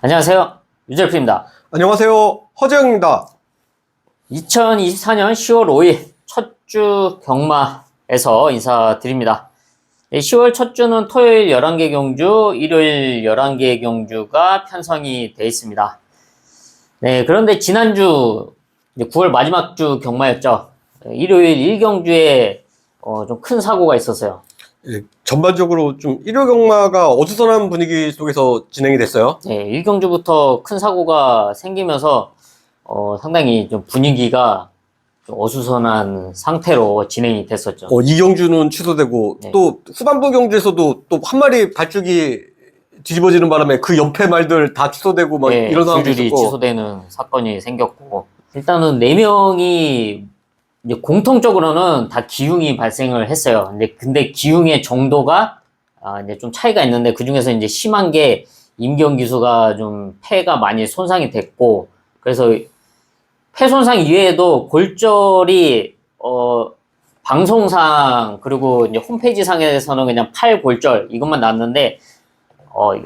안녕하세요. 유재프입니다. 안녕하세요. 허재영입니다. 2024년 10월 5일 첫 주 경마에서 인사드립니다. 10월 첫 주는 토요일 11개 경주, 일요일 11개 경주가 편성이 되어 있습니다. 네, 그런데 지난주 9월 마지막 주 경마였죠. 일요일 1경주에 좀 큰 사고가 있었어요. 예, 전반적으로 좀 일요 경마가 어수선한 분위기 속에서 진행이 됐어요. 네, 1경주부터 큰 사고가 생기면서 상당히 좀 분위기가 좀 어수선한 상태로 진행이 됐었죠. 이 경주는 취소되고 네. 또 후반부 경주에서도 또 한 마리 발죽이 뒤집어지는 바람에 그 옆에 말들 다 취소되고 막 네, 이런 상황도 줄줄이 있었고. 취소되는 사건이 생겼고, 일단은 4명이 이제 공통적으로는 다 기흉이 발생을 했어요. 근데 기흉의 정도가 이제 좀 차이가 있는데, 그 중에서 이제 심한 게 임경기수가 좀 폐가 많이 손상이 됐고, 그래서 폐 손상 이외에도 골절이 방송상 그리고 이제 홈페이지 상에서는 그냥 팔 골절 이것만 났는데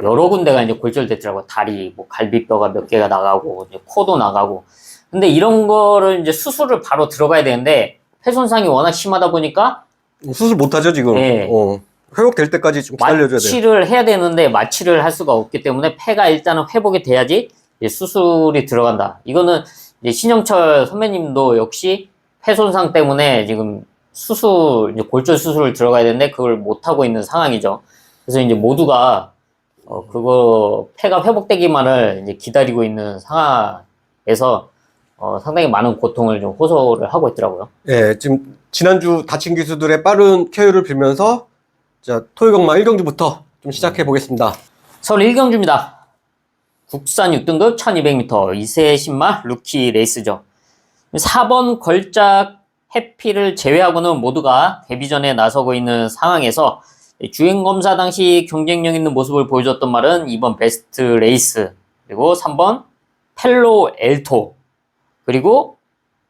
여러 군데가 이제 골절됐더라고요. 다리, 뭐 갈비뼈가 몇 개가 나가고 이제 코도 나가고. 근데 이런 거를 이제 수술을 바로 들어가야 되는데 폐 손상이 워낙 심하다 보니까 수술 못하죠 지금. 네. 회복될 때까지 좀 기다려줘야 돼요. 마취를 해야 되는데 마취를 할 수가 없기 때문에 폐가 일단은 회복이 돼야지 이제 수술이 들어간다. 이거는 이제 신영철 선배님도 역시 폐 손상 때문에 지금 수술, 이제 골절 수술을 들어가야 되는데 그걸 못 하고 있는 상황이죠. 그래서 이제 모두가 그거 폐가 회복되기만을 이제 기다리고 있는 상황에서 상당히 많은 고통을 좀 호소를 하고 있더라고요. 예, 지금 지난주 다친 기수들의 빠른 쾌유를 빌면서 자, 토요 경마 1경주부터 좀 시작해 보겠습니다. 서울 1경주입니다. 국산 6등급 1200m 2세 신마 루키 레이스죠. 4번 걸작 해피를 제외하고는 모두가 데뷔전에 나서고 있는 상황에서 주행검사 당시 경쟁력 있는 모습을 보여줬던 말은 2번 베스트 레이스, 그리고 3번 펠로 엘토, 그리고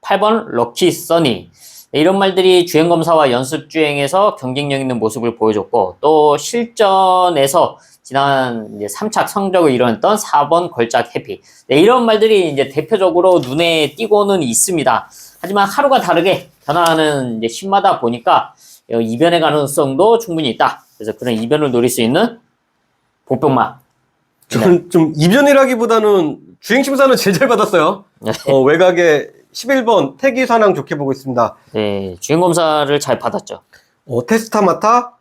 8번 럭키 써니. 이런 말들이 주행검사와 연습주행에서 경쟁력 있는 모습을 보여줬고, 또 실전에서 지난 이제 3착 성적을 이뤄냈던 4번 걸작 해피. 이런 말들이 이제 대표적으로 눈에 띄고는 있습니다. 하지만 하루가 다르게 변화하는 이제 신마다 보니까 이변의 가능성도 충분히 있다. 그래서 그런 이변을 노릴 수 있는 복병마. 저는 좀 이변이라기보다는 주행심사는 제일 잘 받았어요. 외곽에 11번 태기 산항 좋게 보고 있습니다. 네, 주행검사를 잘 받았죠. 테스타마타,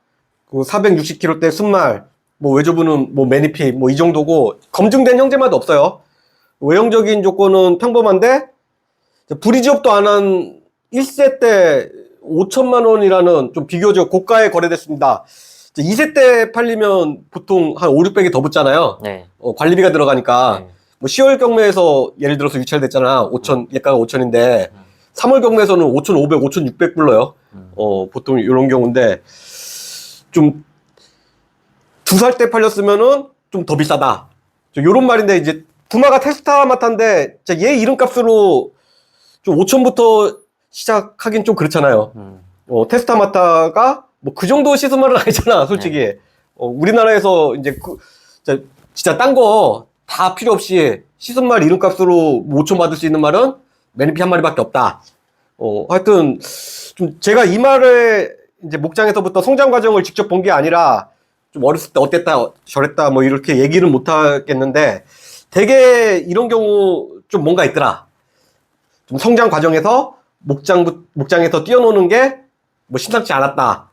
460kg대 순말, 뭐 외조부는 뭐 매니피, 뭐 이 정도고, 검증된 형제마다 없어요. 외형적인 조건은 평범한데, 불이지업도 안 한 1세 때 5천만 원이라는 좀 비교적 고가에 거래됐습니다. 2세 때 팔리면 보통 한 5, 600이 더 붙잖아요. 네. 관리비가 들어가니까. 네. 뭐 10월 경매에서 예를 들어서 유찰됐잖아. 5천, 예가가 5천인데, 3월 경매에서는 5,500, 5,600 불러요. 보통 이런 경우인데, 좀, 2살 때 팔렸으면은 좀 더 비싸다. 요런 말인데, 이제, 부마가 테스타마타인데, 얘 이름값으로 좀 5천부터 시작하긴 좀 그렇잖아요. 테스타마타가 뭐 그 정도 시스말은 아니잖아, 솔직히. 네. 우리나라에서 이제 진짜 딴 거 다 필요 없이 시즌말 이름값으로 5천 받을 수 있는 말은 매니피 한 마리밖에 없다. 하여튼 좀 제가 이 말을 이제 목장에서부터 성장 과정을 직접 본 게 아니라 좀 어렸을 때 어땠다 저랬다 뭐 이렇게 얘기는 못 하겠는데 되게 이런 경우 좀 뭔가 있더라. 좀 성장 과정에서 목장에서 뛰어노는 게 뭐 심상치 않았다.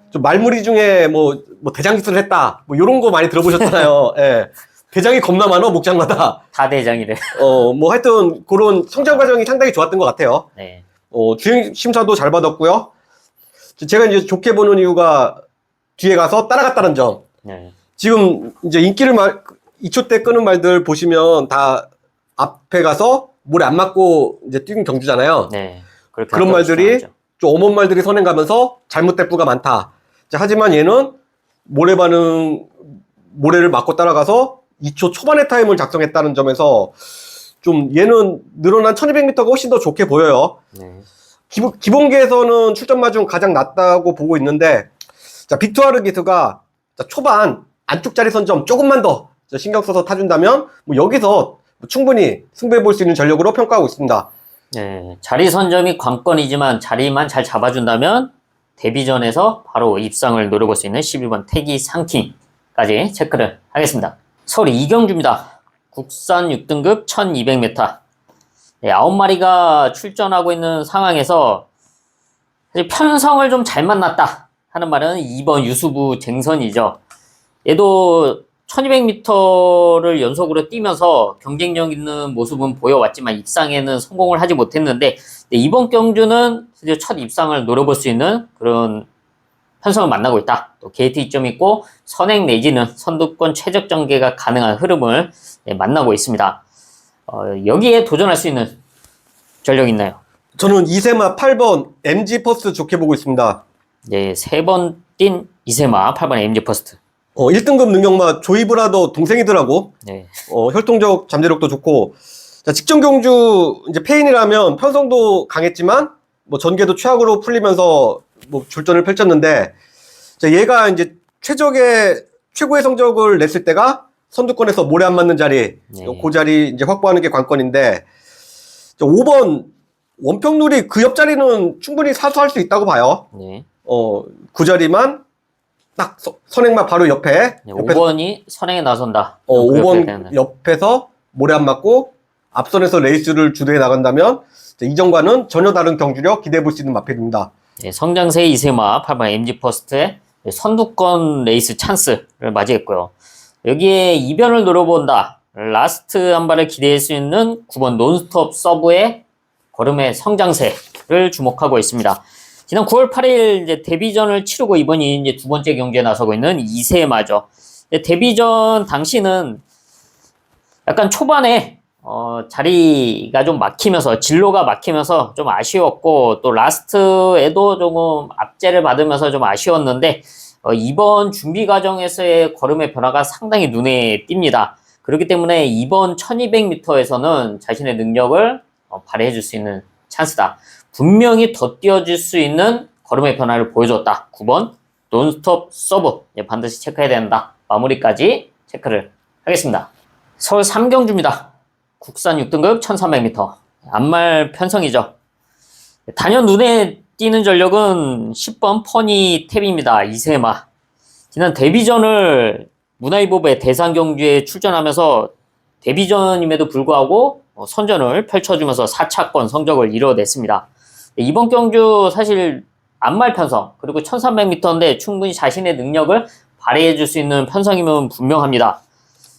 좀 말무리 중에 뭐 대장 기술을 했다. 뭐 이런 거 많이 들어보셨잖아요. 예. 대장이 겁나 많아, 목장마다. 다 대장이래. 뭐 하여튼 그런 성장 과정이 상당히 좋았던 것 같아요. 네. 주행 심사도 잘 받았고요. 제가 이제 좋게 보는 이유가 뒤에 가서 따라갔다는 점. 네. 지금 이제 인기를 2초 때 끄는 말들 보시면 다 앞에 가서 모래 안 맞고 이제 뛰는 경주잖아요. 네. 그런 말들이 좀 어머니 말들이 선행 가면서 잘못될 부가 많다. 하지만 얘는 모래를 맞고 따라가서 2초 초반의 타임을 작성했다는 점에서 좀 얘는 늘어난 1200m가 훨씬 더 좋게 보여요. 네. 기본기에서는 출전 마중 가장 낮다고 보고 있는데, 빅투아르 기수가 초반 안쪽 자리 선점 조금만 더 신경 써서 타준다면 뭐 여기서 충분히 승부해 볼 수 있는 전력으로 평가하고 있습니다. 네, 자리 선점이 관건이지만 자리만 잘 잡아준다면 데뷔전에서 바로 입상을 노려볼 수 있는 11번 태기 상킹까지 체크를 하겠습니다. 서울 이경주입니다. 국산 6등급 1200m. 네, 9마리가 출전하고 있는 상황에서 편성을 좀 잘 만났다 하는 말은 2번 유수부 쟁선이죠. 얘도 1200m를 연속으로 뛰면서 경쟁력 있는 모습은 보여왔지만 입상에는 성공을 하지 못했는데 이번 경주는 드디어 첫 입상을 노려볼 수 있는 그런 편성을 만나고 있다. 또 게이트 이점 있고 선행 내지는 선두권 최적 전개가 가능한 흐름을 만나고 있습니다. 여기에 도전할 수 있는 전력이 있나요? 저는 이세마 8번 MG 퍼스트 좋게 보고 있습니다. 네, 3번 뛴 이세마 8번 MG 퍼스트. 1등급 능력마 조이브라더 동생이더라고. 네. 혈통적 잠재력도 좋고. 자, 직전 경주 이제 페인이라면 편성도 강했지만 뭐 전개도 최악으로 풀리면서 뭐 졸전을 펼쳤는데, 자, 얘가 이제 최고의 성적을 냈을 때가 선두권에서 모래 안 맞는 자리, 네. 그 자리 이제 확보하는 게 관건인데, 자, 5번 원평룰이 그 옆자리는 충분히 사수할 수 있다고 봐요. 네. 그 자리만 딱 선행마 바로 옆에. 네, 5번이 선행에 나선다. 5번 옆에서 모래 안 맞고 앞선에서 레이스를 주도해 나간다면 이전과는 전혀 다른 경주력 기대해 볼 수 있는 마필입니다. 네, 성장세 이세마 8번 MG 퍼스트의 선두권 레이스 찬스를 맞이했고요. 여기에 이변을 노려본다. 라스트 한 발을 기대할 수 있는 9번 논스톱 서브의 걸음의 성장세를 주목하고 있습니다. 지난 9월 8일 이제 데뷔전을 치르고 이번이 이제 두 번째 경기에 나서고 있는 이세마죠. 데뷔전 당시는 약간 초반에 자리가 좀 막히면서 진로가 막히면서 좀 아쉬웠고 또 라스트에도 조금 압제를 받으면서 좀 아쉬웠는데 이번 준비 과정에서의 걸음의 변화가 상당히 눈에 띕니다. 그렇기 때문에 이번 1200m에서는 자신의 능력을 발휘해 줄 수 있는 찬스다. 분명히 더 뛰어줄 수 있는 걸음의 변화를 보여줬다. 9번 논스톱 서브 반드시 체크해야 된다. 마무리까지 체크를 하겠습니다. 서울 삼경주입니다. 국산 6등급 1300m. 안말 편성이죠. 단연 눈에 띄는 전력은 10번 퍼니 탭입니다. 이세마. 지난 데뷔전을 문화이보배 대상경주에 출전하면서 데뷔전임에도 불구하고 선전을 펼쳐주면서 4차권 성적을 이뤄냈습니다. 이번 경주 사실 안말 편성 그리고 1300m인데 충분히 자신의 능력을 발휘해 줄 수 있는 편성이면 분명합니다.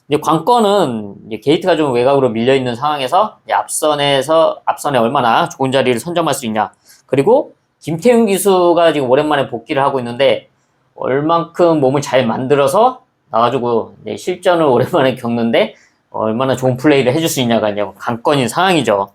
이제 관건은 이제 게이트가 좀 외곽으로 밀려 있는 상황에서 앞선에 얼마나 좋은 자리를 선점할 수 있냐. 그리고 김태훈 기수가 지금 오랜만에 복귀를 하고 있는데 얼만큼 몸을 잘 만들어서 나와주고 이제 실전을 오랜만에 겪는데 얼마나 좋은 플레이를 해줄 수 있냐가 이제 관건인 상황이죠.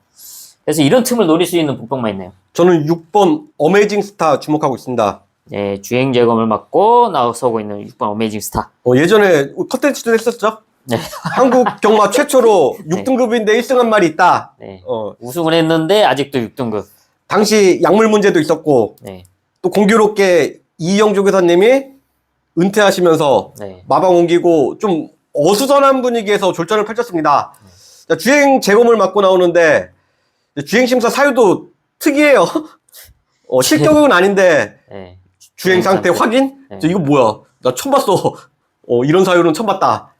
그래서 이런 틈을 노릴 수 있는 복병만 있네요. 저는 6번 어메이징 스타 주목하고 있습니다. 네, 주행 재검을 맡고 나서고 있는 6번 어메이징 스타. 예전에 컨텐츠도 했었죠? 네. 한국 경마 최초로 6등급인데 1승한 말이 있다. 네. 우승을 했는데 아직도 6등급. 당시 약물 문제도 있었고, 네. 또 공교롭게 이영조 교사님이 은퇴하시면서 네. 마방 옮기고 좀 어수선한 분위기에서 졸전을 펼쳤습니다. 자, 주행 재검을 맡고 나오는데 주행심사 사유도 특이해요. 실격은 아닌데 네. 주행 상태 확인? 네. 이거 뭐야? 나 처음 봤어. 이런 사유는 처음 봤다.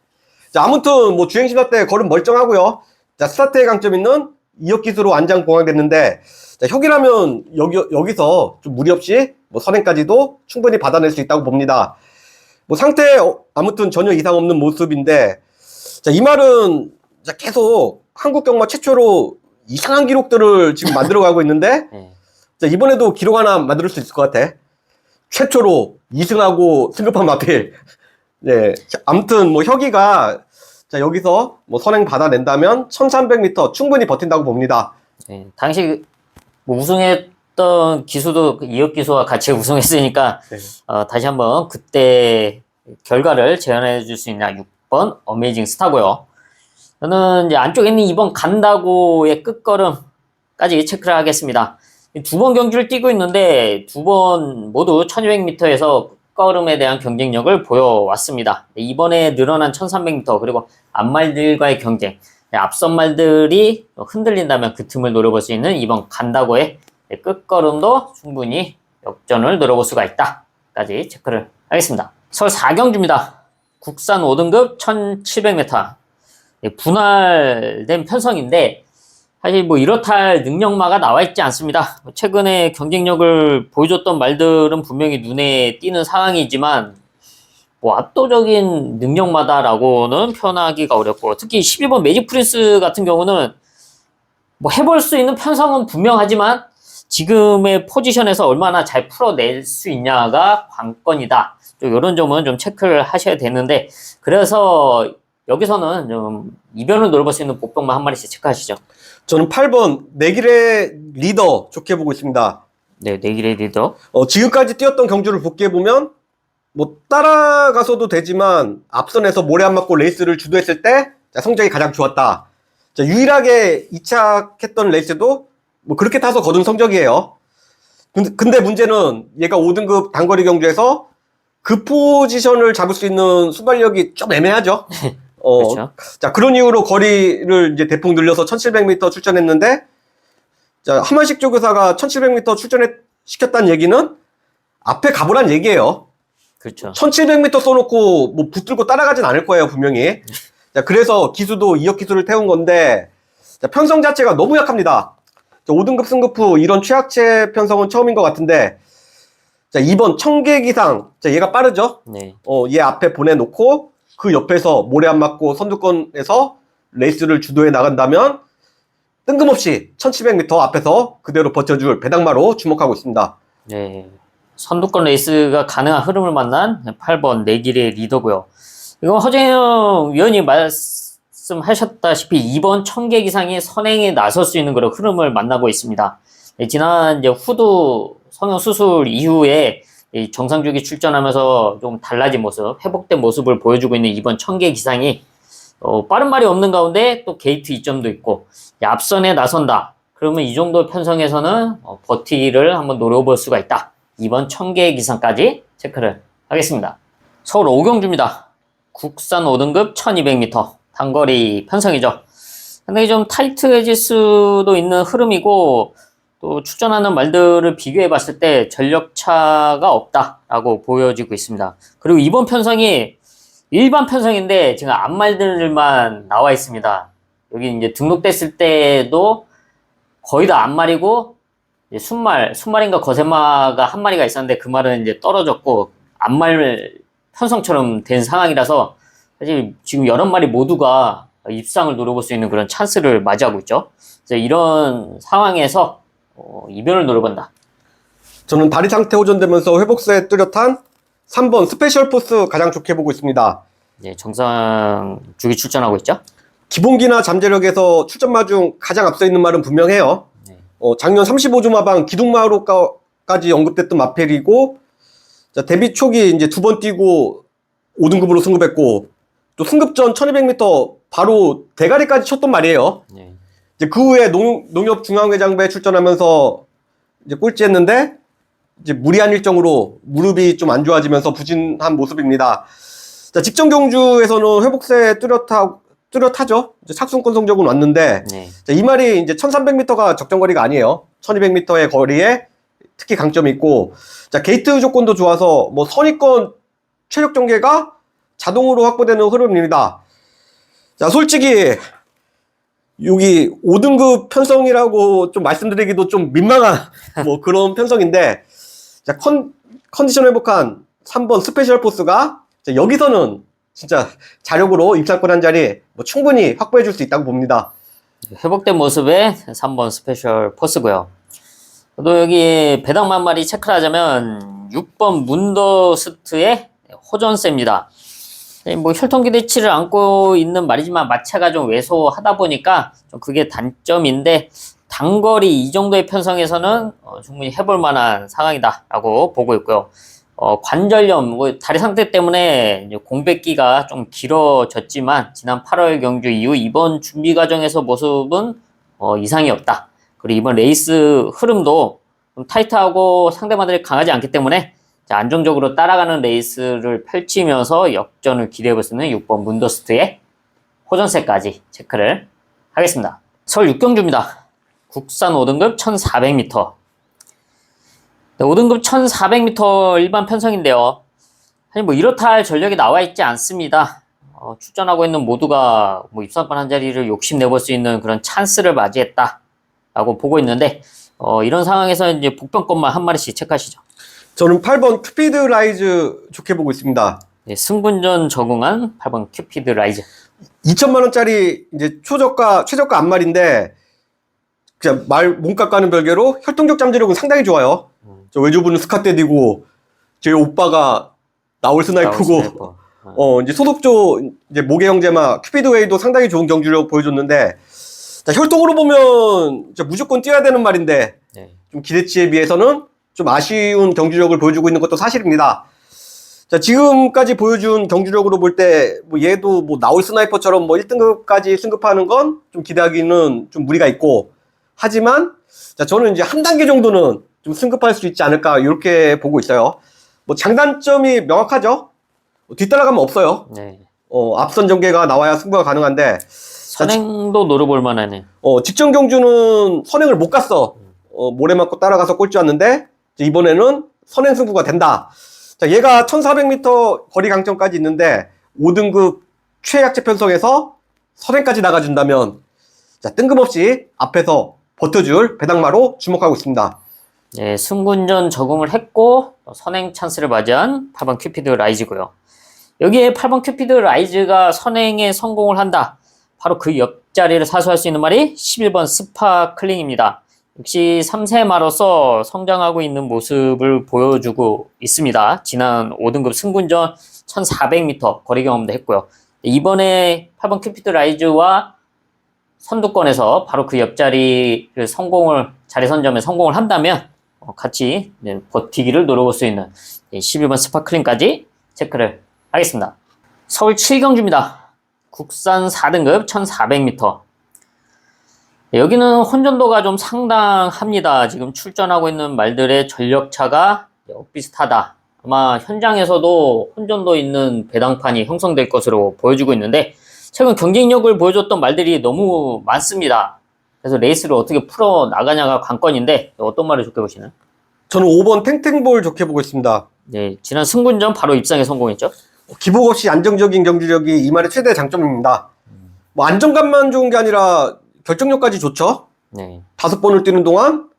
자, 아무튼 뭐 주행심사 때 걸음 멀쩡하고요. 자, 스타트의 강점 있는 이역 기수로 안장 봉합됐는데, 자, 혁이라면 여기서 좀 무리 없이 뭐 선행까지도 충분히 받아낼 수 있다고 봅니다. 뭐 상태 아무튼 전혀 이상 없는 모습인데, 자, 이 말은 자, 계속 한국 경마 최초로 이상한 기록들을 지금 만들어가고 있는데, 네. 자, 이번에도 기록 하나 만들 수 있을 것 같아. 최초로 2승하고 승급한 마필. 네, 아무튼 뭐 혁이가 자, 여기서 뭐 선행 받아낸다면 1300m 충분히 버틴다고 봅니다. 네. 당시 뭐 우승했던 기수도 이혁 기수와 같이 우승했으니까 네. 다시 한번 그때 결과를 재현해 줄 수 있는 6번 어메이징 스타고요. 저는 이제 안쪽에 있는 2번 간다고의 끝걸음까지 체크를 하겠습니다. 두 번 경주를 뛰고 있는데 두 번 모두 1200m에서 끝걸음에 대한 경쟁력을 보여왔습니다. 이번에 늘어난 1300m 그리고 앞말들과의 경쟁, 앞선 말들이 흔들린다면 그 틈을 노려볼 수 있는 이번 간다고의 끝걸음도 충분히 역전을 노려볼 수가 있다까지 체크를 하겠습니다. 서울 4경주입니다. 국산 5등급 1700m 분할된 편성인데 사실 뭐 이렇다 할 능력마가 나와 있지 않습니다. 최근에 경쟁력을 보여줬던 말들은 분명히 눈에 띄는 상황이지만 뭐 압도적인 능력마다라고는 표현하기가 어렵고, 특히 12번 매직 프린스 같은 경우는 뭐 해볼 수 있는 편성은 분명하지만 지금의 포지션에서 얼마나 잘 풀어낼 수 있냐가 관건이다. 좀 이런 점은 좀 체크를 하셔야 되는데, 그래서 여기서는 좀 이변을 노려볼 수 있는 복병만 한 마리씩 체크하시죠. 저는 8번 내길의 리더 좋게 보고 있습니다. 네, 내길의 리더. 지금까지 뛰었던 경주를 복귀해보면 뭐 따라가서도 되지만 앞선에서 모래 안 맞고 레이스를 주도했을 때 성적이 가장 좋았다. 유일하게 이착했던 레이스도 뭐 그렇게 타서 거둔 성적이에요. 근데 문제는 얘가 5등급 단거리 경주에서 그 포지션을 잡을 수 있는 순발력이 좀 애매하죠. 그렇죠. 자, 그런 이유로 거리를 이제 대폭 늘려서 1700m 출전했는데, 자, 한만식 조교사가 1700m 시켰다는 얘기는 앞에 가보란 얘기예요. 그렇죠. 1700m 써놓고 뭐 붙들고 따라가진 않을 거예요, 분명히. 자, 그래서 기수도 2억 기수를 태운 건데, 자, 편성 자체가 너무 약합니다. 자, 5등급 승급 후 이런 최악체 편성은 처음인 것 같은데, 자, 2번 청계기상. 자, 얘가 빠르죠? 네. 얘 앞에 보내놓고, 그 옆에서 모래 안 맞고 선두권에서 레이스를 주도해 나간다면 뜬금없이 1700m 앞에서 그대로 버텨줄 배당마로 주목하고 있습니다. 네. 선두권 레이스가 가능한 흐름을 만난 8번 내길의 리더고요. 이건 허재영 위원이 말씀하셨다시피 이번 청계기상이 선행에 나설 수 있는 그런 흐름을 만나고 있습니다. 네, 지난 이제 후두 성형 수술 이후에 이 정상주기 출전하면서 좀 달라진 모습, 회복된 모습을 보여주고 있는 이번 청계기상이 빠른 말이 없는 가운데 또 게이트 이점도 있고 앞선에 나선다. 그러면 이 정도 편성에서는 버티기를 한번 노려볼 수가 있다. 이번 청계기상까지 체크를 하겠습니다. 서울 5경주입니다. 국산 5등급 1200m 단거리 편성이죠. 상당히 좀 타이트해질 수도 있는 흐름이고, 또 출전하는 말들을 비교해 봤을 때 전력차가 없다라고 보여지고 있습니다. 그리고 이번 편성이 일반 편성인데 지금 앞말들만 나와 있습니다. 여기 이제 등록됐을 때도 거의 다 앞말이고, 순말인가 거세마가 한 마리가 있었는데 그 말은 이제 떨어졌고 앞말 편성처럼 된 상황이라서 사실 지금 여러 마리 모두가 입상을 노려볼 수 있는 그런 찬스를 맞이하고 있죠. 그래서 이런 상황에서 이변을 노려본다. 저는 다리 상태 호전되면서 회복세에 뚜렷한 3번 스페셜 포스 가장 좋게 보고 있습니다. 네, 정상 주기 출전하고 있죠. 기본기나 잠재력에서 출전마 중 가장 앞서 있는 말은 분명해요. 네. 작년 35주 마방 기둥마루까지 언급됐던 마펠이고, 자, 데뷔 초기 이제 2번 뛰고 5등급으로 승급했고, 또 승급 전 1200m 바로 대가리까지 쳤던 말이에요. 네. 이제 그 후에 농협 중앙회장부에 출전하면서 이제 꼴찌했는데, 이제 무리한 일정으로 무릎이 좀 안 좋아지면서 부진한 모습입니다. 자, 직전 경주에서는 회복세 뚜렷하죠. 이제 착순권 성적은 왔는데, 네. 자, 이 말이 이제 1300m가 적정거리가 아니에요. 1200m의 거리에 특히 강점이 있고, 자, 게이트 조건도 좋아서 뭐 선입권 체력 전개가 자동으로 확보되는 흐름입니다. 자, 솔직히 여기 5등급 편성이라고 좀 말씀드리기도 좀 민망한 뭐 그런 편성인데, 자, 컨디션 회복한 3번 스페셜 포스가 여기서는 진짜 자력으로 입상권 한 자리 뭐 충분히 확보해 줄 수 있다고 봅니다. 회복된 모습의 3번 스페셜 포스고요. 또 여기 배당만 마리 체크를 하자면 6번 문더스트의 호전세입니다. 뭐 혈통 기대치를 안고 있는 말이지만 마차가 좀 왜소하다 보니까 좀 그게 단점인데, 단거리 이 정도의 편성에서는 충분히 해볼 만한 상황이다라고 보고 있고요. 관절염, 뭐 다리 상태 때문에 이제 공백기가 좀 길어졌지만 지난 8월 경주 이후 이번 준비 과정에서 모습은 이상이 없다. 그리고 이번 레이스 흐름도 좀 타이트하고 상대방들이 강하지 않기 때문에 자, 안정적으로 따라가는 레이스를 펼치면서 역전을 기대해볼 수 있는 6번 문더스트의 호전세까지 체크를 하겠습니다. 서울 6경주입니다. 국산 5등급 1400m. 네, 5등급 1400m 일반 편성인데요. 사실 뭐 이렇다 할 전력이 나와 있지 않습니다. 출전하고 있는 모두가 뭐 입상권 한 자리를 욕심내볼 수 있는 그런 찬스를 맞이했다라고 보고 있는데, 이런 상황에서 이제 복병권만 한 마리씩 체크하시죠. 저는 8번 큐피드 라이즈 좋게 보고 있습니다. 네, 승분전 적응한 8번 큐피드 라이즈. 2천만 원짜리 이제 최저가 앞말인데 그냥 몸값과는 별개로 혈통적 잠재력은 상당히 좋아요. 저 외조부는 스카떼디고 제 오빠가 나올 스나이퍼고 이제 소속조 이제 모계 형제마 큐피드 웨이도 상당히 좋은 경주력 보여줬는데, 자, 혈통으로 보면 무조건 뛰어야 되는 말인데 네. 좀 기대치에 비해서는 좀 아쉬운 경주력을 보여주고 있는 것도 사실입니다. 자, 지금까지 보여준 경주력으로 볼 때, 뭐, 얘도 뭐, 나올 스나이퍼처럼 뭐, 1등급까지 승급하는 건 좀 기대하기는 좀 무리가 있고, 하지만, 자, 저는 이제 한 단계 정도는 좀 승급할 수 있지 않을까, 이렇게 보고 있어요. 뭐, 장단점이 명확하죠? 뒤따라가면 없어요. 네. 앞선 전개가 나와야 승부가 가능한데, 선행도 노려볼 만하네. 직전 경주는 선행을 못 갔어. 모래 맞고 따라가서 꼴찌 왔는데, 이번에는 선행 승부가 된다. 자, 얘가 1400m 거리 강점까지 있는데 5등급 최약체 편성에서 선행까지 나가준다면, 자, 뜬금없이 앞에서 버텨줄 배당마로 주목하고 있습니다. 네, 승군전 적응을 했고 선행 찬스를 맞이한 8번 큐피드 라이즈고요. 여기에 8번 큐피드 라이즈가 선행에 성공을 한다. 바로 그 옆자리를 사수할 수 있는 말이 11번 스파클링입니다. 역시 3세마로서 성장하고 있는 모습을 보여주고 있습니다. 지난 5등급 승군전 1400m 거리 경험도 했고요. 이번에 8번 큐피드 라이즈와 선두권에서 바로 그 옆자리를 자리 선점에 성공을 한다면 같이 버티기를 노려볼 수 있는 11번 스파클링까지 체크를 하겠습니다. 서울 7경주입니다. 국산 4등급 1400m. 여기는 혼전도가 좀 상당합니다. 지금 출전하고 있는 말들의 전력차가 비슷하다. 아마 현장에서도 혼전도 있는 배당판이 형성될 것으로 보여주고 있는데, 최근 경쟁력을 보여줬던 말들이 너무 많습니다. 그래서 레이스를 어떻게 풀어 나가냐가 관건인데, 어떤 말을 좋게 보시나요? 저는 5번 탱탱볼 좋게 보고 있습니다. 네, 지난 승군전 바로 입상에 성공했죠. 기복 없이 안정적인 경주력이 이 말의 최대 장점입니다. 뭐 안정감만 좋은 게 아니라 결정력까지 좋죠. 네. 5번을 뛰는 동안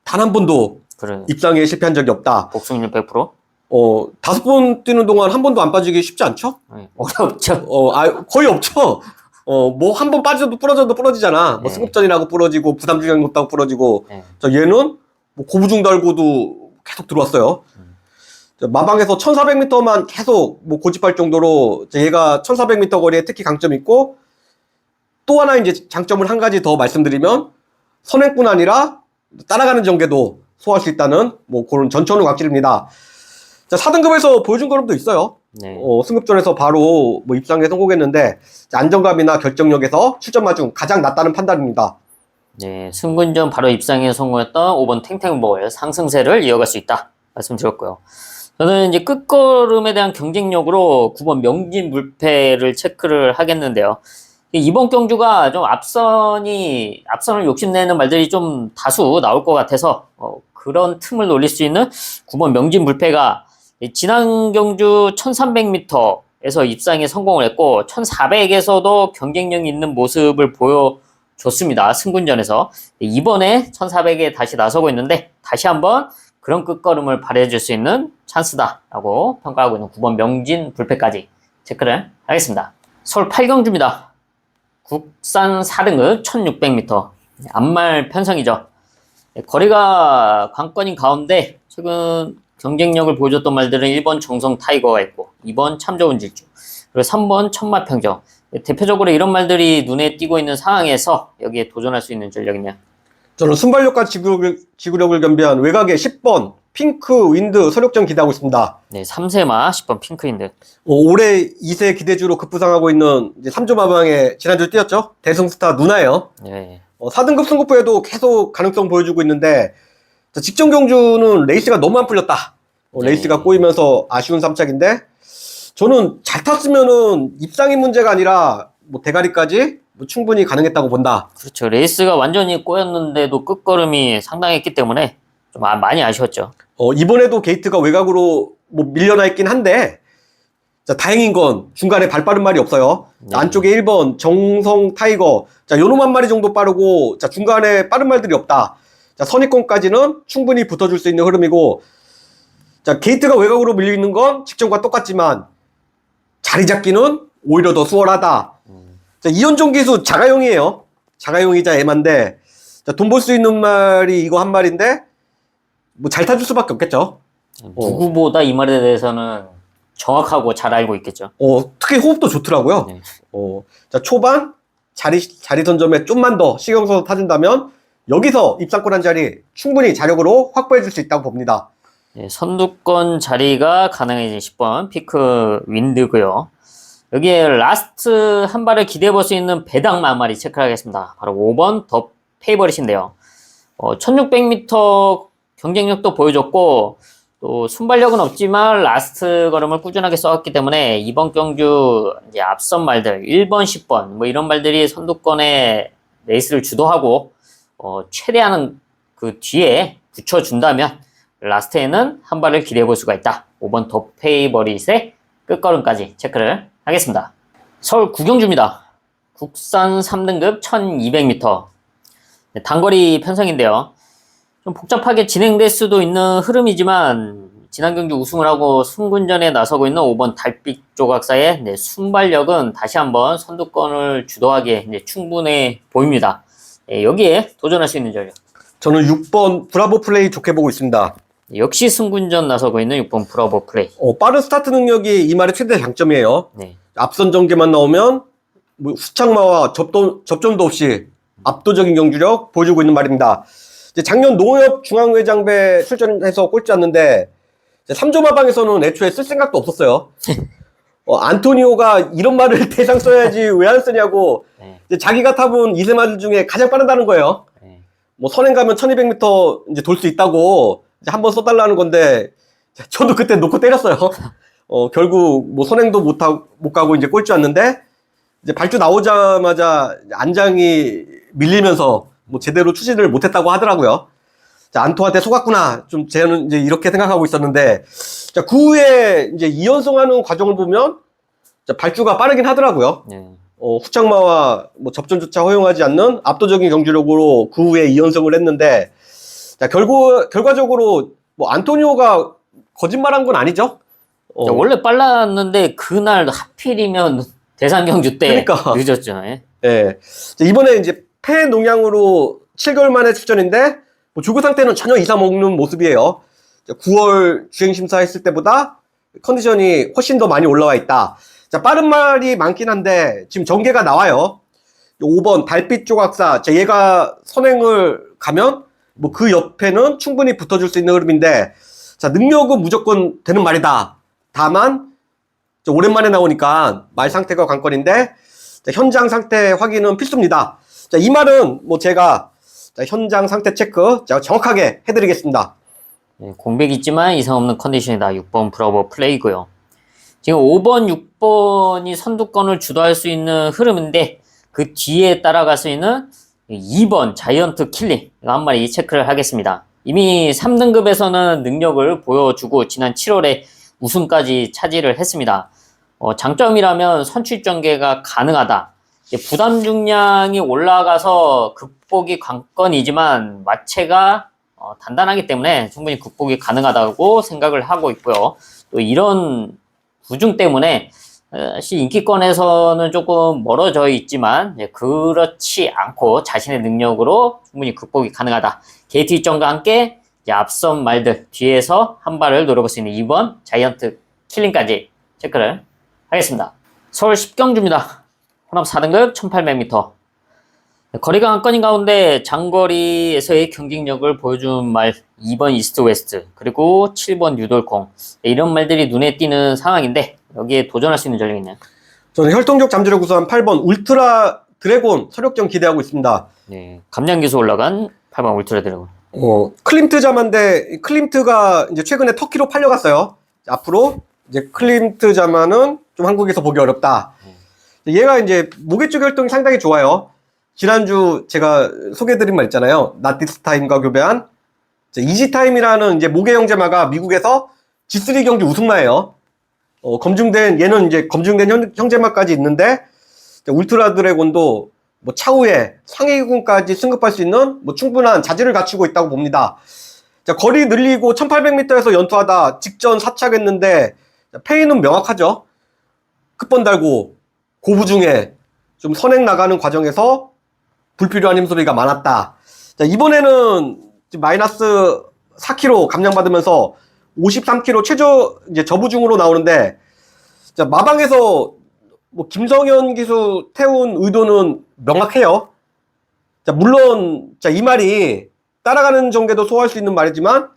단 한 번도 그래. 입상에 실패한 적이 없다. 복승률 100%? 5번 뛰는 동안 한 번도 안 빠지기 쉽지 않죠? 네, 어렵죠. 거의 없죠. 뭐 한 번 빠져도 부러져도 부러지잖아. 뭐 네. 승급전이라고 부러지고 부담 중량 높다고 부러지고. 네. 자, 얘는 뭐 고부중 달고도 계속 들어왔어요. 자, 마방에서 1400m만 계속 뭐 고집할 정도로, 자, 얘가 1400m 거리에 특히 강점이 있고, 또 하나 이제 장점을 한 가지 더 말씀드리면 선행뿐 아니라 따라가는 전개도 소화할 수 있다는 뭐 그런 전천후 각질입니다. 자, 4등급에서 보여준 걸음도 있어요. 네. 승급전에서 바로 뭐 입상에 성공했는데, 자, 안정감이나 결정력에서 출전마 중 가장 낮다는 판단입니다. 네, 승군전 바로 입상에 성공했던 5번 탱탱볼 상승세를 이어갈 수 있다 말씀드렸고요. 저는 이제 끝걸음에 대한 경쟁력으로 9번 명진물패를 체크를 하겠는데요. 이번 경주가 좀 앞선을 욕심내는 말들이 좀 다수 나올 것 같아서 그런 틈을 노릴 수 있는 9번 명진물패가 지난 경주 1300m에서 입상에 성공을 했고 1400에서도 경쟁력 있는 모습을 보여줬습니다. 승군전에서. 이번에 1400에 다시 나서고 있는데 다시 한번 그런 끝걸음을 발휘해줄 수 있는 찬스다라고 평가하고 있는 9번 명진불패까지 체크를 하겠습니다. 서울 8경주입니다. 국산 4등급 1600m 앞말 편성이죠. 거리가 관건인 가운데 최근 경쟁력을 보여줬던 말들은 1번 정성 타이거가 있고 2번 참 좋은 질주 그리고 3번 천마평정. 대표적으로 이런 말들이 눈에 띄고 있는 상황에서 여기에 도전할 수 있는 전력이네요. 저는 순발력과 지구력을 겸비한 외곽의 10번 핑크 윈드 서력전 기대하고 있습니다. 네, 3세마 10번 핑크인데 올해 2세 기대주로 급부상하고 있는 이제 3조 마방에 지난주 뛰었죠. 대승스타 누나예요. 네. 4등급 승급부에도 계속 가능성 보여주고 있는데, 직전 경주는 레이스가 너무 안 풀렸다. 레이스가 꼬이면서 아쉬운 3착인데 저는 잘 탔으면은 입상이 문제가 아니라 뭐 대가리까지 뭐 충분히 가능했다고 본다. 그렇죠. 레이스가 완전히 꼬였는데도 끝걸음이 상당했기 때문에 좀 많이 아쉬웠죠. 이번에도 게이트가 외곽으로 뭐 밀려나 있긴 한데 자, 다행인 건 중간에 발 빠른 말이 없어요. 네. 자, 안쪽에 1번 정성 타이거. 자, 요놈 한 마리 정도 빠르고 자, 중간에 빠른 말들이 없다. 자, 선입권까지는 충분히 붙어줄 수 있는 흐름이고 자, 게이트가 외곽으로 밀려 있는 건 직전과 똑같지만 자리 잡기는 오히려 더 수월하다. 자, 이현종 기수 자가용이에요. 자가용이자 애만데 자, 돈 벌 수 있는 말이 이거 한 말인데 뭐 잘 타줄 수밖에 없겠죠. 누구보다 이 말에 대해서는 정확하고 잘 알고 있겠죠. 특히 호흡도 좋더라고요. 네. 자, 초반 자리 선점에 좀만 더 신경 써서 타준다면 여기서 입상권 한 자리 충분히 자력으로 확보해 줄 수 있다고 봅니다. 네, 선두권 자리가 가능해진 10번 피크 윈드고요. 여기에 라스트 한 발을 기대해 볼 수 있는 배당만 한 마리 체크하겠습니다. 바로 5번 더 페이버릿인데요. 1600m 경쟁력도 보여줬고 또 순발력은 없지만 라스트 걸음을 꾸준하게 써왔기 때문에 이번 경주 이제 앞선 말들 1번, 10번 뭐 이런 말들이 선두권에 레이스를 주도하고 최대한은 그 뒤에 붙여준다면 라스트에는 한 발을 기대해 볼 수가 있다. 5번 더 페이버릿의 끝걸음까지 체크를 하겠습니다. 서울 구경주입니다. 국산 3등급 1200m 단거리 편성인데요. 좀 복잡하게 진행될 수도 있는 흐름이지만 지난 경주 우승을 하고 승군전에 나서고 있는 5번 달빛 조각사의 순발력은 다시 한번 선두권을 주도하기에 충분해 보입니다. 여기에 도전할 수 있는 전력. 저는 6번 브라보 플레이 좋게 보고 있습니다. 역시 승군전 나서고 있는 6번 브라보 플레이. 빠른 스타트 능력이 이 말의 최대 장점이에요. 네. 앞선 전개만 나오면 뭐 후창마와 접점도 없이 압도적인 경주력 보여주고 있는 말입니다. 이제 작년 농협 중앙회장배 출전해서 꼴찌였는데 3조 마방에서는 애초에 쓸 생각도 없었어요. 안토니오가 이런 말을 대상 써야지 왜 안 쓰냐고 네. 이제 자기가 타본 이세마들 중에 가장 빠르다는 거예요. 네. 뭐 선행 가면 1200m 이제 돌 수 있다고 이제 한번 써달라는 건데 저도 그때 놓고 때렸어요. 결국 뭐 선행도 못 가고 이제 꼴찌 왔는데 이제 발주 나오자마자 안장이 밀리면서 뭐 제대로 추진을 못했다고 하더라고요. 자, 안토한테 속았구나. 좀 저는 이제 이렇게 생각하고 있었는데, 자, 그 후에 이제 2연승하는 과정을 보면, 자, 발주가 빠르긴 하더라고요. 네. 후창마와 뭐 접전조차 허용하지 않는 압도적인 경주력으로 그 후에 2연승을 했는데, 자, 결과적으로 뭐 안토니오가 거짓말한 건 아니죠? 원래 빨랐는데 그날 하필이면 대상 경주 때 그러니까. 늦었죠. 예. 예. 자, 이번에 이제 폐 농양으로 7개월 만에 출전인데, 뭐 주구 상태는 전혀 이상 없는 모습이에요. 9월 주행심사 했을 때보다 컨디션이 훨씬 더 많이 올라와 있다. 자, 빠른 말이 많긴 한데, 지금 전개가 나와요. 5번 달빛 조각사. 자, 얘가 선행을 가면, 뭐 그 옆에는 충분히 붙어줄 수 있는 흐름인데, 자, 능력은 무조건 되는 말이다. 다만, 오랜만에 나오니까 말 상태가 관건인데, 자, 현장 상태 확인은 필수입니다. 자, 이 말은 뭐 제가 자, 현장 상태 체크 제가 정확하게 해드리겠습니다. 네, 공백 있지만 이상 없는 컨디션이다. 6번 브라보 플레이고요. 지금 5번, 6번이 선두권을 주도할 수 있는 흐름인데 그 뒤에 따라갈 수 있는 2번 자이언트 킬링 이거 한 마리 체크를 하겠습니다. 이미 3등급에서는 능력을 보여주고 지난 7월에 우승까지 차지를 했습니다. 장점이라면 선취 전개가 가능하다. 부담 중량이 올라가서 극복이 관건이지만 마체가 단단하기 때문에 충분히 극복이 가능하다고 생각을 하고 있고요. 또 이런 부중 때문에 사실 인기권에서는 조금 멀어져 있지만 그렇지 않고 자신의 능력으로 충분히 극복이 가능하다. 게이트 이점과 함께 이제 앞선 말들 뒤에서 한 발을 노려볼 수 있는 2번 자이언트 킬링까지 체크를 하겠습니다. 서울 10경주입니다. 혼합 4등급 1800m. 거리가 관건인 가운데 장거리에서의 경쟁력을 보여준 말 2번 이스트 웨스트 그리고 7번 유돌콩 이런 말들이 눈에 띄는 상황인데 여기에 도전할 수 있는 전력이 있나요? 저는 혈통적 잠재력 우수한 8번 울트라 드래곤 서력전 기대하고 있습니다. 네, 감량기수 올라간 8번 울트라 드래곤. 클림트 자마인데 클림트가 이제 최근에 터키로 팔려갔어요. 앞으로 이제 클림트 자마는 좀 한국에서 보기 어렵다. 얘가 이제 목의 쪽 혈통이 상당히 좋아요. 지난주 제가 소개해드린 말 있잖아요. 나티스타임과 교배한 이지타임이라는 이제 목의 형제마가 미국에서 G3 경주 우승마예요. 검증된 얘는 이제 검증된 형제마까지 있는데 울트라 드래곤도 뭐 차후에 상위군까지 승급할 수 있는 뭐 충분한 자질을 갖추고 있다고 봅니다. 자, 거리 늘리고 1800m에서 연투하다 직전 사착했는데 페이는 명확하죠. 끝번 달고 고부 중에 좀 선행 나가는 과정에서 불필요한 힘소비가 많았다. 자, 이번에는 마이너스 4kg 감량받으면서 53kg 최저 이제 저부중으로 나오는데, 자, 마방에서 뭐 김성현 기수 태운 의도는 명확해요. 자, 물론 자, 이 말이 따라가는 정도도 소화할 수 있는 말이지만,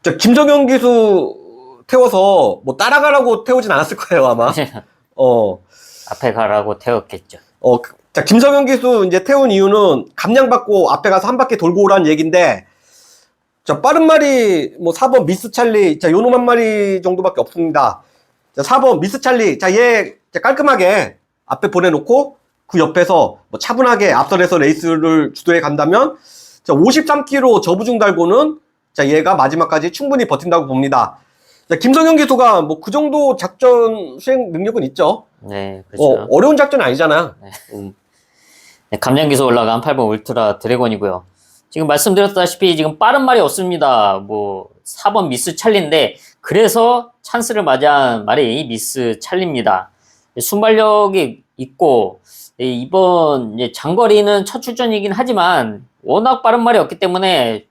자, 김성현 기수 태워서 뭐 따라가라고 태우진 않았을 거예요, 아마. 앞에 가라고 태웠겠죠. 자, 김성현 기수 이제 태운 이유는 감량받고 앞에 가서 한 바퀴 돌고 오라는 얘기인데, 자, 빠른 말이 뭐 4번 미스 찰리, 자, 요놈 한 마리 정도밖에 없습니다. 자, 4번 미스 찰리, 자, 얘 깔끔하게 앞에 보내놓고 그 옆에서 뭐 차분하게 앞선에서 레이스를 주도해 간다면, 자, 53km 저부중 달고는 자, 얘가 마지막까지 충분히 버틴다고 봅니다. 자, 김성현 기수가 뭐 그 정도 작전 수행 능력은 있죠. 네, 그렇죠. 어려운 작전은 아니잖아요. 네, 감량기소 올라간 8번 울트라 드래곤이고요. 지금 말씀드렸다시피 지금 빠른 말이 없습니다. 뭐 4번 미스 찰리인데 그래서 찬스를 맞이한 말이 미스 찰리입니다. 순발력이 있고 이번 이제 장거리는 첫 출전이긴 하지만 워낙 빠른 말이 없기 때문에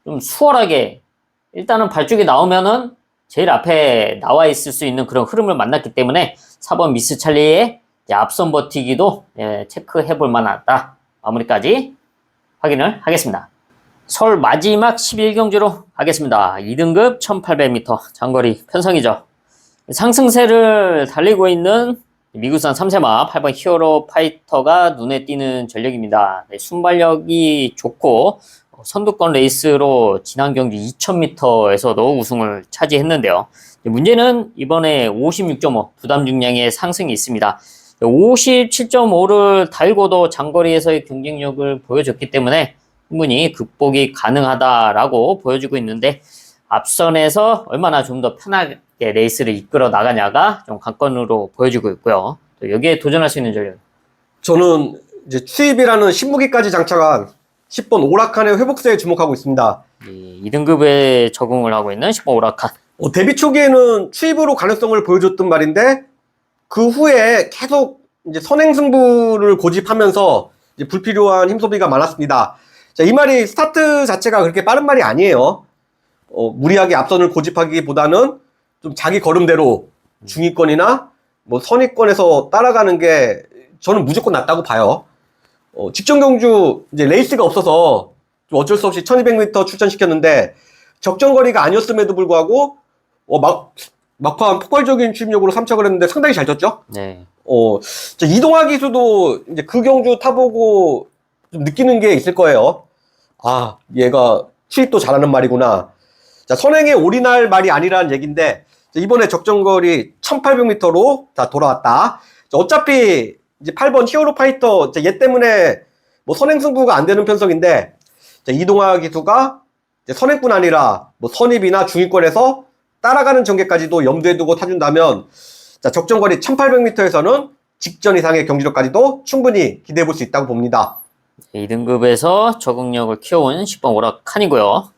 좀 수월하게 일단은 발쪽이 나오면은 제일 앞에 나와 있을 수 있는 그런 흐름을 만났기 때문에 4번 미스 찰리의 앞선 버티기도 체크해 볼 만하다. 마무리까지 확인을 하겠습니다. 서울 마지막 11경주로 가겠습니다. 2등급 1800m 장거리 편성이죠. 상승세를 달리고 있는 미국산 3세마 8번 히어로 파이터가 눈에 띄는 전력입니다. 순발력이 좋고 선두권 레이스로 지난 경주 2000m에서도 우승을 차지했는데요. 문제는 이번에 56.5 부담 중량의 상승이 있습니다. 57.5를 달고도 장거리에서의 경쟁력을 보여줬기 때문에 충분히 극복이 가능하다라고 보여주고 있는데 앞선에서 얼마나 좀 더 편하게 레이스를 이끌어 나가냐가 좀 관건으로 보여주고 있고요. 또 여기에 도전할 수 있는 전력. 저는 이제 추입이라는 신무기까지 장착한 10번 오라칸의 회복세에 주목하고 있습니다. 2등급에 적응을 하고 있는 10번 오라칸. 데뷔 초기에는 추입으로 가능성을 보여줬던 말인데 그 후에 계속 이제 선행승부를 고집하면서 이제 불필요한 힘소비가 많았습니다. 자, 이 말이 스타트 자체가 그렇게 빠른 말이 아니에요. 무리하게 앞선을 고집하기보다는 좀 자기 걸음대로 중위권이나 뭐 선위권에서 따라가는 게 저는 무조건 낫다고 봐요. 직전 경주 이제 레이스가 없어서 좀 어쩔 수 없이 1200m 출전시켰는데 적정거리가 아니었음에도 불구하고 막판 폭발적인 추임력으로 3착을 했는데 상당히 잘 쳤죠? 네. 이동화 기수도 이제 그 경주 타보고 좀 느끼는 게 있을 거예요. 아, 얘가 추입도 잘하는 말이구나. 자, 선행에 올인할 말이 아니라는 얘기인데, 이번에 적정거리 1800m로 다 돌아왔다. 자, 어차피 이제 8번 히어로 파이터, 얘 때문에 뭐 선행승부가 안 되는 편성인데, 자, 이동화 기수가 이제 선행뿐 아니라 뭐 선입이나 중위권에서 따라가는 전개까지도 염두에 두고 타준다면, 자, 적정거리 1800m에서는 직전 이상의 경지력까지도 충분히 기대해 볼 수 있다고 봅니다. 2등급에서 적응력을 키워온 10번 오라칸이고요.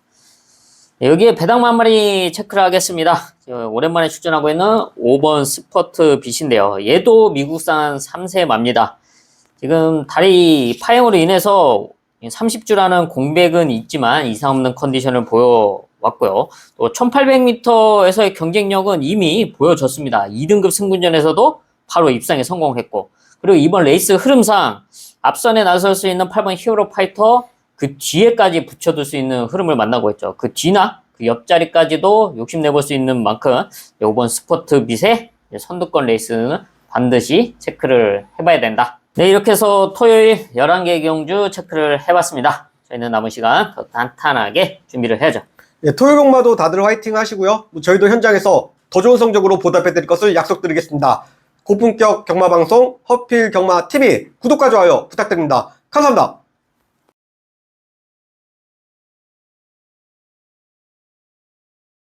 여기에 배당 한 마리 체크를 하겠습니다. 오랜만에 출전하고 있는 5번 스퍼트 빛인데요. 얘도 미국산 3세마입니다. 지금 다리 파형으로 인해서 30주라는 공백은 있지만 이상 없는 컨디션을 보여왔고요. 또 1800m에서의 경쟁력은 이미 보여줬습니다. 2등급 승분전에서도 바로 입상에 성공했고, 그리고 이번 레이스 흐름상 앞선에 나설 수 있는 8번 히어로 파이터 그 뒤에까지 붙여둘 수 있는 흐름을 만나고 있죠. 그 뒤나 그 옆자리까지도 욕심내볼 수 있는 만큼 5번 스포트 빛의 선두권 레이스는 반드시 체크를 해봐야 된다. 네, 이렇게 해서 토요일 11개 경주 체크를 해봤습니다. 저희는 남은 시간 더 탄탄하게 준비를 해야죠. 예, 토요 경마도 다들 화이팅 하시고요. 저희도 현장에서 더 좋은 성적으로 보답해 드릴 것을 약속드리겠습니다. 고품격 경마방송 허필 경마 TV 구독과 좋아요 부탁드립니다. 감사합니다.